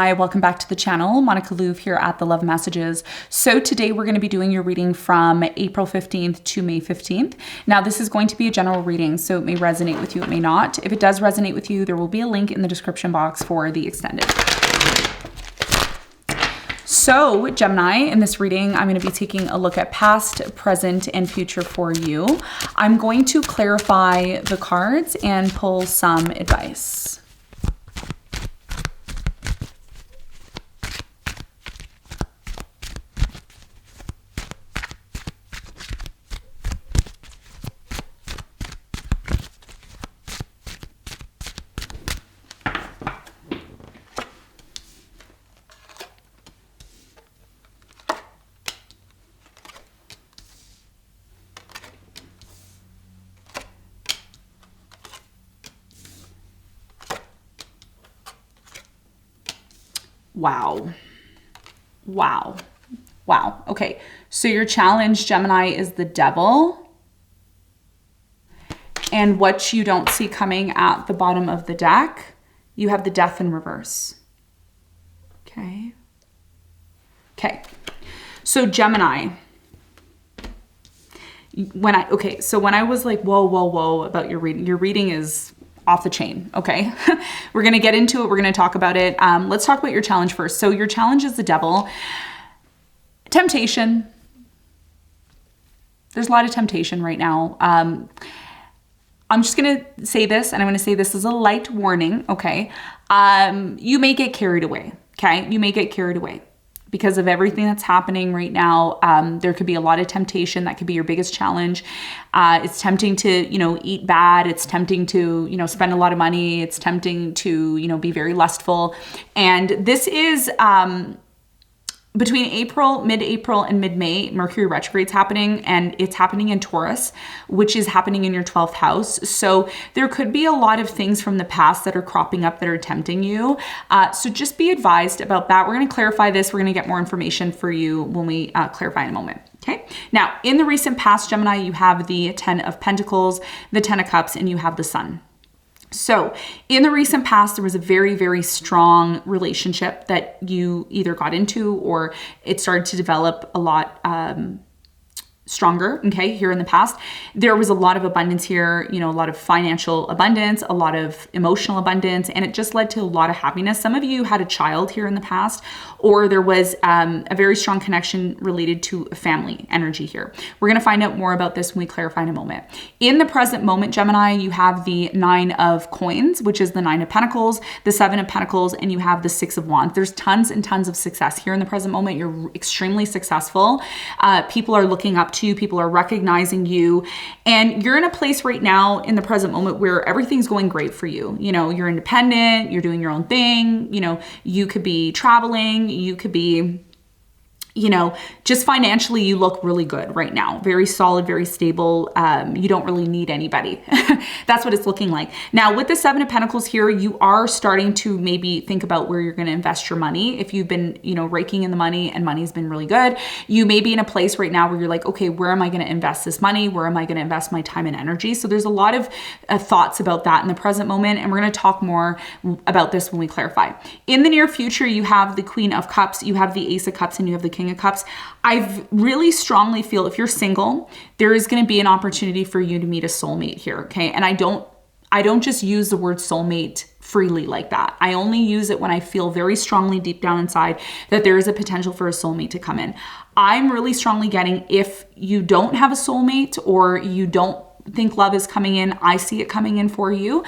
Hi, welcome back to the channel. Monica Louv here at The Love Messages. So today we're going to be doing your reading from April 15th to May 15th. Now this is going to be a general reading, so it may resonate with you, it may not. If it does resonate with you, there will be a link in the description box for the extended. So Gemini, in this reading, I'm going to be taking a look at past, present, and future for you. I'm going to clarify the cards and pull some advice. Wow. Wow. Wow. Okay. So your challenge, Gemini, is the devil. And what you don't see coming at the bottom of the deck, you have the death in reverse. Okay. Okay. So Gemini, when I was like, whoa, about your reading is off the chain. Okay. We're going to get into it. We're going to talk about it. Let's talk about your challenge first. So your challenge is the devil. Temptation. There's a lot of temptation right now. I'm just going to say this, and I'm going to say this as a light warning. Okay. You may get carried away. Okay. You may get carried away because of everything that's happening right now. There could be a lot of temptation. That could be your biggest challenge. It's tempting to, eat bad. It's tempting to, spend a lot of money. It's tempting to, be very lustful. And this is, between mid-April and mid-May, Mercury retrograde's happening, and it's happening in Taurus, which is happening in your 12th house. So there could be a lot of things from the past that are cropping up that are tempting you. So just be advised about that. We're going to clarify this. We're going to get more information for you when we clarify in a moment. Okay. Now, in the recent past, Gemini, you have the 10 of Pentacles, the 10 of Cups, and you have the Sun. So in the recent past, there was a very, very strong relationship that you either got into or it started to develop a lot stronger, okay, here in the past. There was a lot of abundance here, a lot of financial abundance, a lot of emotional abundance, and it just led to a lot of happiness. Some of you had a child here in the past, or there was a very strong connection related to family energy here. We're going to find out more about this when we clarify in a moment. In the present moment, Gemini, you have the 9 of Coins, which is the 9 of Pentacles, the 7 of Pentacles, and you have the 6 of Wands. There's tons and tons of success here in the present moment. You're extremely successful. People are looking up to you. People are recognizing you. And you're in a place right now in the present moment where everything's going great for you. You're independent. You're doing your own thing. You could be traveling. You could be, just financially, you look really good right now. Very solid, very stable. You don't really need anybody. That's what it's looking like. Now, with the 7 of Pentacles here, you are starting to maybe think about where you're going to invest your money. If you've been, raking in the money and money's been really good, you may be in a place right now where you're like, okay, where am I going to invest this money? Where am I going to invest my time and energy? So there's a lot of thoughts about that in the present moment. And we're going to talk more about this when we clarify. In the near future, you have the Queen of Cups, you have the Ace of Cups, and you have the King of Cups. I really strongly feel if you're single, there is going to be an opportunity for you to meet a soulmate here. Okay. And I don't just use the word soulmate freely like that. I only use it when I feel very strongly deep down inside that there is a potential for a soulmate to come in. I'm really strongly getting, if you don't have a soulmate or you don't think love is coming in, I see it coming in for you.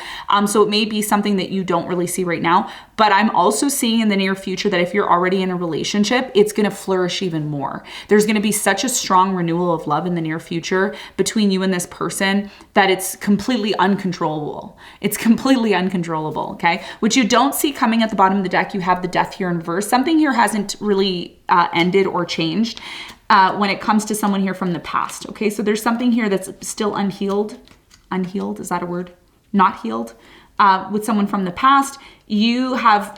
So it may be something that you don't really see right now, but I'm also seeing in the near future that if you're already in a relationship, it's going to flourish even more. There's going to be such a strong renewal of love in the near future between you and this person that it's completely uncontrollable. It's completely uncontrollable. Okay. Which you don't see coming at the bottom of the deck. You have the Death here in reverse. Something here hasn't really ended or changed. When it comes to someone here from the past. Okay, so there's something here that's still unhealed. Unhealed, is that a word? Not healed. With someone from the past, you have,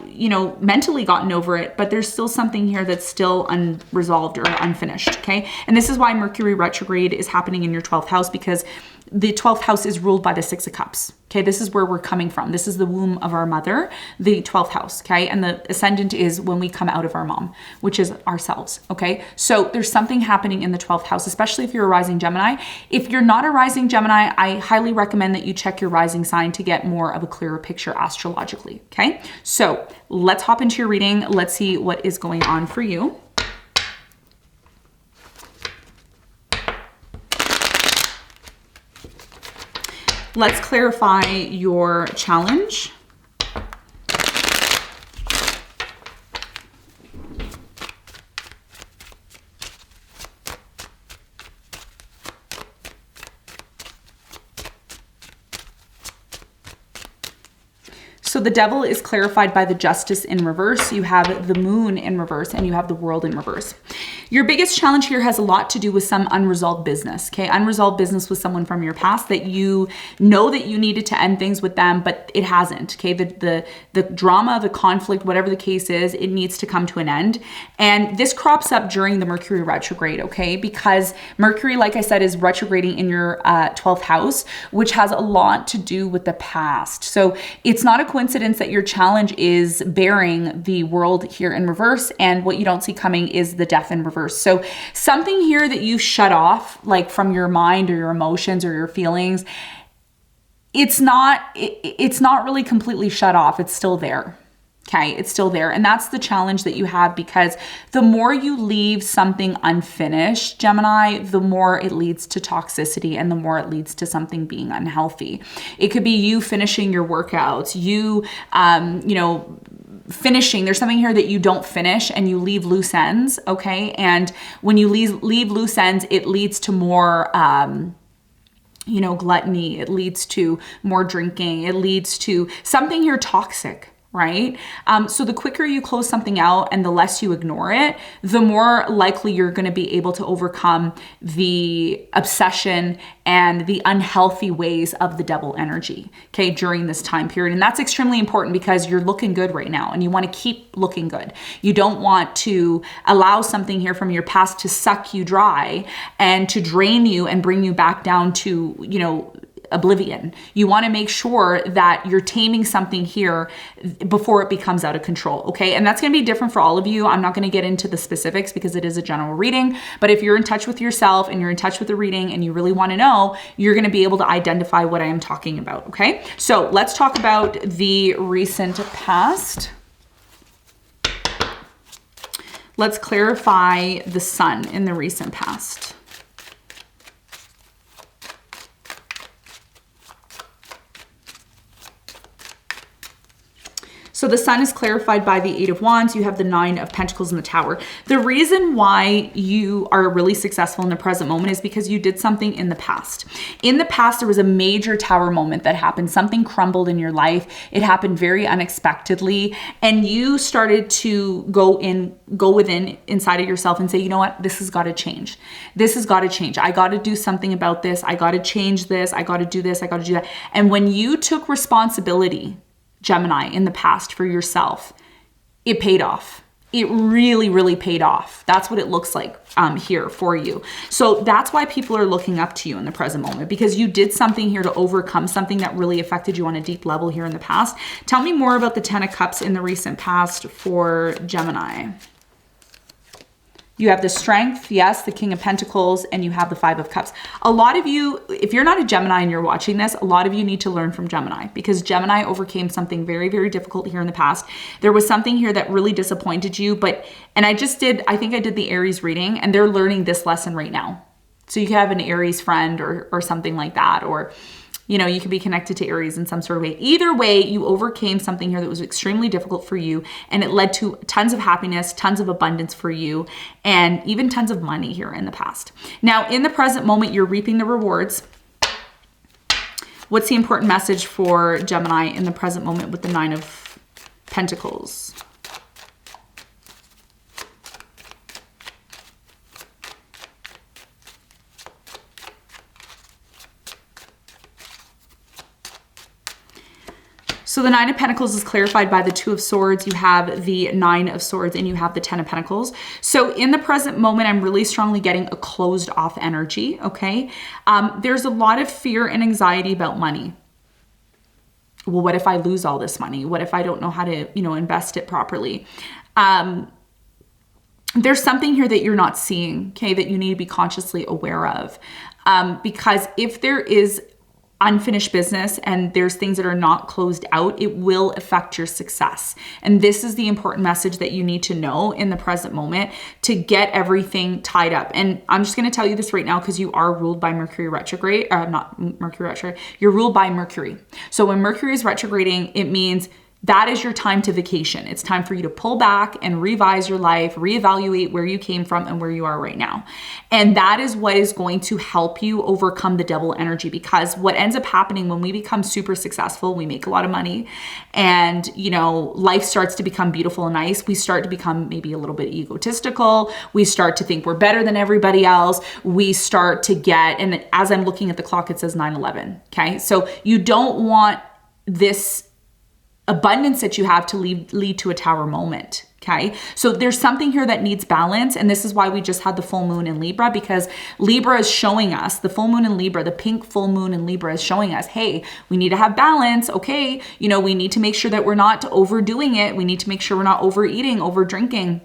mentally gotten over it, but there's still something here that's still unresolved or unfinished, okay? And this is why Mercury retrograde is happening in your 12th house, because the 12th house is ruled by the 6 of Cups. Okay, this is where we're coming from. This is the womb of our mother, the 12th house, okay? And the ascendant is when we come out of our mom, which is ourselves, okay? So there's something happening in the 12th house, especially if you're a rising Gemini. If you're not a rising Gemini, I highly recommend that you check your rising sign to get more of a clearer picture astrologically, okay? So let's hop into your reading. Let's see what is going on for you. Let's clarify your challenge. So the devil is clarified by the justice in reverse. You have the moon in reverse and you have the world in reverse. Your biggest challenge here has a lot to do with some unresolved business, okay? Unresolved business with someone from your past that you know that you needed to end things with them, but it hasn't, okay? The drama, the conflict, whatever the case is, it needs to come to an end. And this crops up during the Mercury retrograde, okay? Because Mercury, like I said, is retrograding in your 12th house, which has a lot to do with the past. So it's not a coincidence that your challenge is bearing the world here in reverse, and what you don't see coming is the death in reverse. So something here that you shut off, like from your mind or your emotions or your feelings, it's not really completely shut off. It's still there. Okay, it's still there. And that's the challenge that you have, because the more you leave something unfinished, Gemini, the more it leads to toxicity and the more it leads to something being unhealthy. It could be you finishing your workouts, you finishing, there's something here that you don't finish and you leave loose ends, okay? And when you leave loose ends, it leads to more gluttony, it leads to more drinking, it leads to something here toxic, right? So the quicker you close something out and the less you ignore it, the more likely you're going to be able to overcome the obsession and the unhealthy ways of the devil energy, okay, during this time period. And that's extremely important because you're looking good right now and you want to keep looking good. You don't want to allow something here from your past to suck you dry and to drain you and bring you back down to, oblivion. You want to make sure that you're taming something here before it becomes out of control, okay? And that's going to be different for all of you. I'm not going to get into the specifics because it is a general reading, but if you're in touch with yourself and you're in touch with the reading and you really want to know, you're going to be able to identify what I am talking about, okay? So let's talk about the recent past. Let's clarify the sun in the recent past. So the sun is clarified by the 8 of Wands. You have the 9 of Pentacles in the Tower. The reason why you are really successful in the present moment is because you did something in the past. In the past, there was a major Tower moment that happened. Something crumbled in your life. It happened very unexpectedly. And you started to go within inside of yourself and say, you know what? This has got to change. This has got to change. I got to do something about this. I got to change this. I got to do this. I got to do that. And when you took responsibility, Gemini, in the past for yourself, it paid off. It really, really paid off. That's what it looks like here for you. So that's why people are looking up to you in the present moment, because you did something here to overcome something that really affected you on a deep level here in the past. Tell me more about the 10 of Cups in the recent past for Gemini. You have the Strength, yes, the King of Pentacles, and you have the 5 of Cups. A lot of you, if you're not a Gemini and you're watching this, a lot of you need to learn from Gemini, because Gemini overcame something very, very difficult here in the past. There was something here that really disappointed you, and I think I did the Aries reading, and they're learning this lesson right now. So you could have an Aries friend or something like that, or you could be connected to Aries in some sort of way. Either way, you overcame something here that was extremely difficult for you, and it led to tons of happiness, tons of abundance for you, and even tons of money here in the past. Now, in the present moment, you're reaping the rewards. What's the important message for Gemini in the present moment with the 9 of Pentacles? So the Nine of Pentacles is clarified by the Two of Swords. You have the Nine of Swords and you have the Ten of Pentacles. So in the present moment, I'm really strongly getting a closed off energy, okay? There's a lot of fear and anxiety about money. Well, what if I lose all this money? What if I don't know how to, invest it properly? There's something here that you're not seeing, okay, that you need to be consciously aware of. Because if there is unfinished business and there's things that are not closed out, it will affect your success. And this is the important message that you need to know in the present moment to get everything tied up. And I'm just going to tell you this right now because you are ruled by Mercury retrograde, not Mercury retrograde, you're ruled by Mercury. So when Mercury is retrograding, it means that is your time to vacation. It's time for you to pull back and revise your life, reevaluate where you came from and where you are right now. And that is what is going to help you overcome the double energy, because what ends up happening when we become super successful, we make a lot of money and, life starts to become beautiful and nice. We start to become maybe a little bit egotistical. We start to think we're better than everybody else. We start to get, and as I'm looking at the clock, it says 9/11. Okay. So you don't want this abundance that you have to lead to a tower moment. Okay. So there's something here that needs balance. And this is why we just had the full moon in Libra, because Libra is showing us, the full moon in Libra, the pink full moon in Libra is showing us, hey, we need to have balance. Okay. We need to make sure that we're not overdoing it. We need to make sure we're not overeating, over drinking,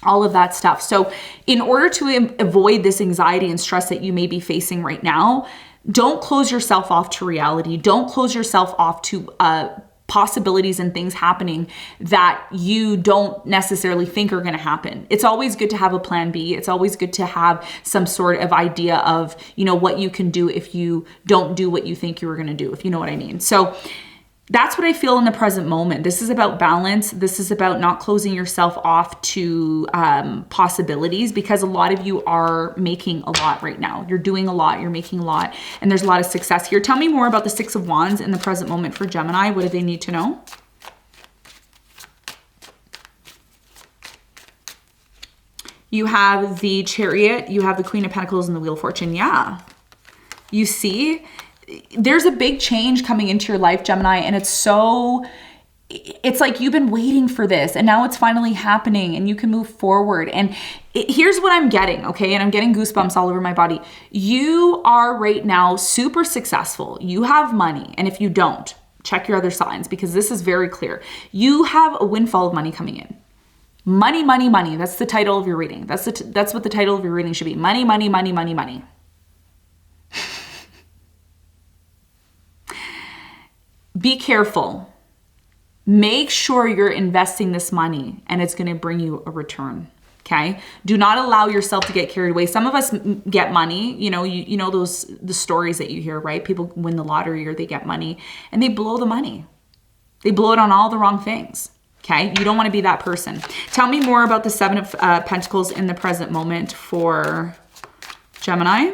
all of that stuff. So in order to avoid this anxiety and stress that you may be facing right now, don't close yourself off to reality. Don't close yourself off to, possibilities and things happening that you don't necessarily think are going to happen. It's always good to have a plan B. It's always good to have some sort of idea of, what you can do if you don't do what you think you were going to do, if you know what I mean. So that's what I feel in the present moment. This is about balance. This is about not closing yourself off to possibilities, because a lot of you are making a lot right now. You're doing a lot. You're making a lot. And there's a lot of success here. Tell me more about the Six of Wands in the present moment for Gemini. What do they need to know? You have the Chariot. You have the Queen of Pentacles and the Wheel of Fortune. Yeah. You see? There's a big change coming into your life, Gemini, and it's like you've been waiting for this and now it's finally happening and you can move forward. And here's what I'm getting, okay? And I'm getting goosebumps all over my body. You are right now super successful. You have money. And if you don't, check your other signs, because this is very clear. You have a windfall of money coming in. Money, money, money. That's the title of your reading. That's what the title of your reading should be. Money, money, money, money, money. Be careful. Make sure you're investing this money and it's going to bring you a return. Okay. Do not allow yourself to get carried away. Some of us get money, you know the stories that you hear, right? People win the lottery or they get money and they blow the money. They blow it on all the wrong things. Okay. You don't want to be that person. Tell me more about the Seven of Pentacles in the present moment for Gemini.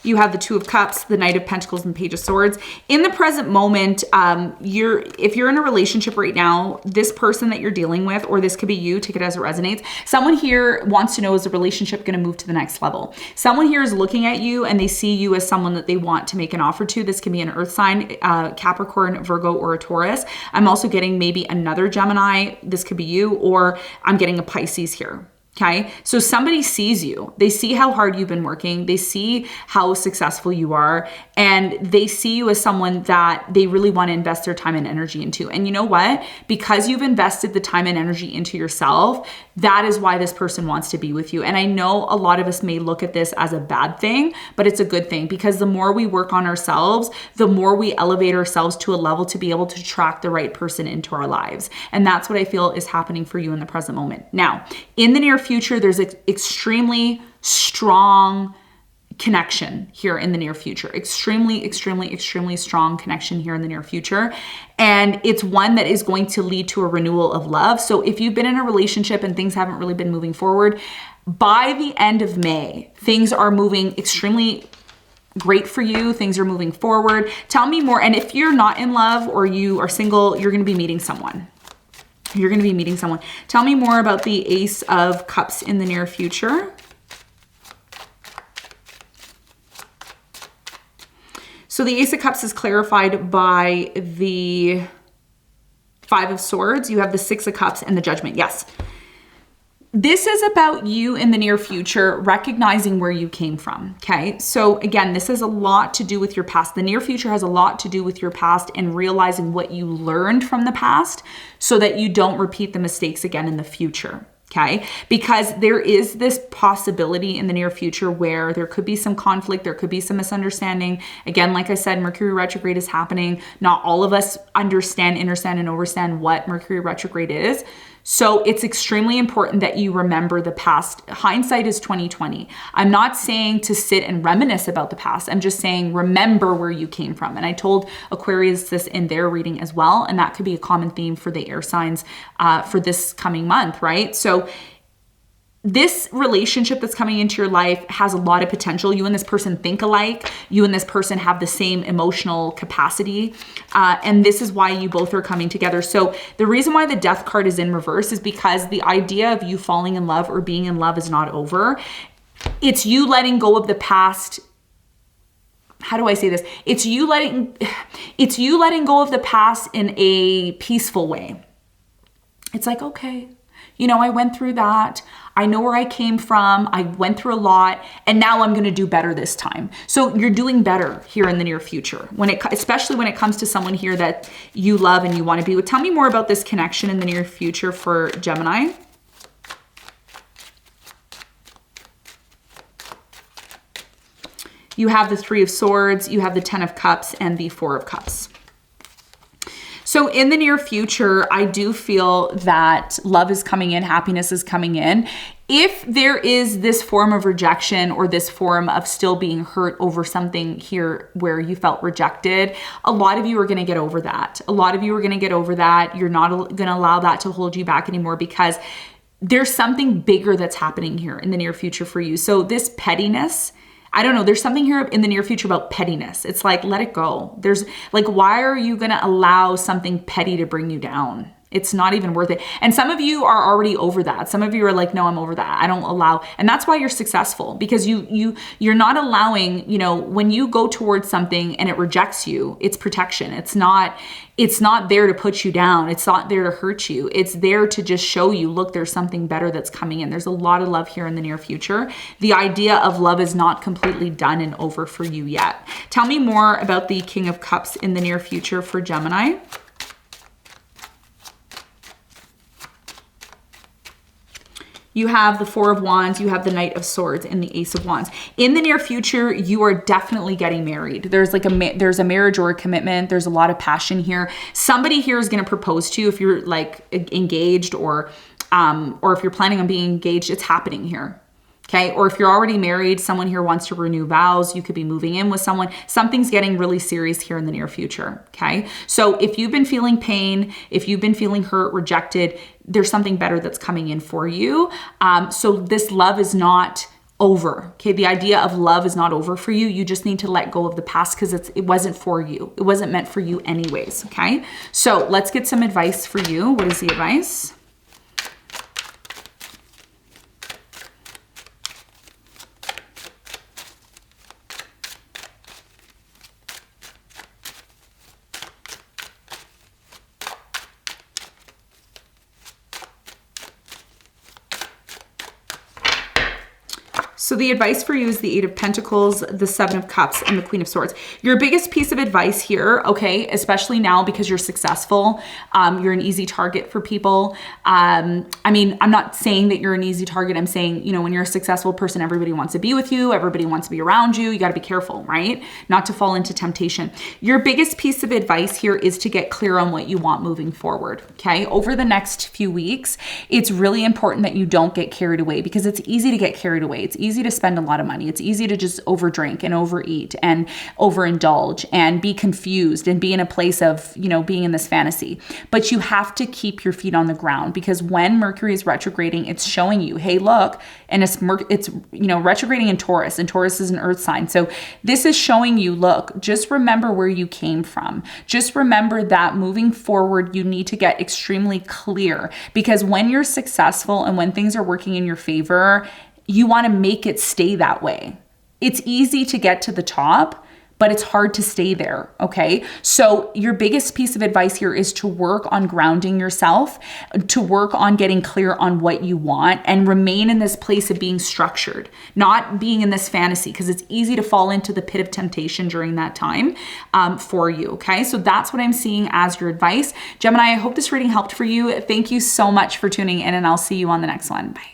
You have the Two of Cups, the Knight of Pentacles, and Page of Swords. In the present moment, if you're in a relationship right now, this person that you're dealing with, or this could be you, take it as it resonates. Someone here wants to know, is the relationship going to move to the next level? Someone here is looking at you and they see you as someone that they want to make an offer to. This can be an earth sign, Capricorn, Virgo, or a Taurus. I'm also getting maybe another Gemini. This could be you, or I'm getting a Pisces here. Okay. So somebody sees you, they see how hard you've been working. They see how successful you are, and they see you as someone that they really want to invest their time and energy into. And you know what? Because you've invested the time and energy into yourself, that is why this person wants to be with you. And I know a lot of us may look at this as a bad thing, but it's a good thing, because the more we work on ourselves, the more we elevate ourselves to a level to be able to attract the right person into our lives. And that's what I feel is happening for you in the present moment. Now, in the near future, there's an extremely strong connection here in the near future. Extremely, extremely, extremely strong connection here in the near future. And it's one that is going to lead to a renewal of love. So if you've been in a relationship and things haven't really been moving forward, by the end of May, things are moving extremely great for you. Things are moving forward. Tell me more. And if you're not in love or you are single, you're going to be meeting someone. You're going to be meeting someone. Tell me more about the Ace of Cups in the near future. So the Ace of Cups is clarified by the Five of Swords. You have the Six of Cups and the Judgment. Yes. This is about you in the near future, recognizing where you came from, okay? So again, this has a lot to do with your past. The near future has a lot to do with your past and realizing what you learned from the past so that you don't repeat the mistakes again in the future, okay? Because there is this possibility in the near future where there could be some conflict, there could be some misunderstanding. Again, like I said, Mercury retrograde is happening. Not all of us understand, understand, and overstand what Mercury retrograde is. So it's extremely important that you remember the past. Hindsight is 20/20. I'm not saying to sit and reminisce about the past. I'm just saying remember where you came from. And I told Aquarius this in their reading as well. And that could be a common theme for the air signs for this coming month, right? So this relationship that's coming into your life has a lot of potential. You and this person think alike. You and this person have the same emotional capacity. And this is why you both are coming together. So the reason why the Death card is in reverse is because the idea of you falling in love or being in love is not over. It's you letting go of the past. How do I say this? It's you letting go of the past in a peaceful way. It's like, okay, you know, I went through that. I know where I came from. I went through a lot, and now I'm going to do better this time. So you're doing better here in the near future, especially when it comes to someone here that you love and you want to be with. Tell me more about this connection in the near future for Gemini. You have the Three of Swords, you have the Ten of Cups, and the Four of Cups. So in the near future, I do feel that love is coming in, happiness is coming in. If there is this form of rejection or this form of still being hurt over something here where you felt rejected, a lot of you are going to get over that. A lot of you are going to get over that. You're not going to allow that to hold you back anymore because there's something bigger that's happening here in the near future for you. So this pettiness, I don't know, there's something here in the near future about pettiness. It's like, let it go. There's like, why are you going to allow something petty to bring you down? It's not even worth it. And some of you are already over that. Some of you are like, no, I'm over that. I don't allow. And that's why you're successful, because you're not allowing, you know, when you go towards something and it rejects you, it's protection. It's not there to put you down. It's not there to hurt you. It's there to just show you, look, there's something better that's coming in. There's a lot of love here in the near future. The idea of love is not completely done and over for you yet. Tell me more about the King of Cups in the near future for Gemini. You have the Four of Wands, you have the Knight of Swords, and the Ace of Wands. In the near future, you are definitely getting married. There's a marriage or a commitment. There's a lot of passion here. Somebody here is going to propose to you if you're like engaged or if you're planning on being engaged. It's happening here. Okay. Or if you're already married, someone here wants to renew vows. You could be moving in with someone. Something's getting really serious here in the near future. Okay. So if you've been feeling pain, if you've been feeling hurt, rejected, there's something better that's coming in for you. So this love is not over. Okay. The idea of love is not over for you. You just need to let go of the past because it wasn't for you. It wasn't meant for you anyways. Okay. So let's get some advice for you. What is the advice? So the advice for you is the Eight of Pentacles, the Seven of Cups, and the Queen of Swords. Your biggest piece of advice here, okay, especially now because you're successful, you're an easy target for people. I mean, I'm not saying that you're an easy target. I'm saying, you know, when you're a successful person, everybody wants to be with you. Everybody wants to be around you. You got to be careful, right? Not to fall into temptation. Your biggest piece of advice here is to get clear on what you want moving forward, okay? Over the next few weeks, it's really important that you don't get carried away because it's easy to get carried away. It's easy to spend a lot of money. It's easy to just overdrink and overeat and overindulge and be confused and be in a place of, you know, being in this fantasy. But you have to keep your feet on the ground because when Mercury is retrograding, it's showing you, hey, look, and it's you know, retrograding in Taurus, and Taurus is an earth sign. So this is showing you, look, just remember where you came from. Just remember that moving forward, you need to get extremely clear because when you're successful and when things are working in your favor, you want to make it stay that way. It's easy to get to the top, but it's hard to stay there, okay? So your biggest piece of advice here is to work on grounding yourself, to work on getting clear on what you want, and remain in this place of being structured, not being in this fantasy, because it's easy to fall into the pit of temptation during that time for you, okay? So that's what I'm seeing as your advice. Gemini, I hope this reading helped for you. Thank you so much for tuning in, and I'll see you on the next one. Bye.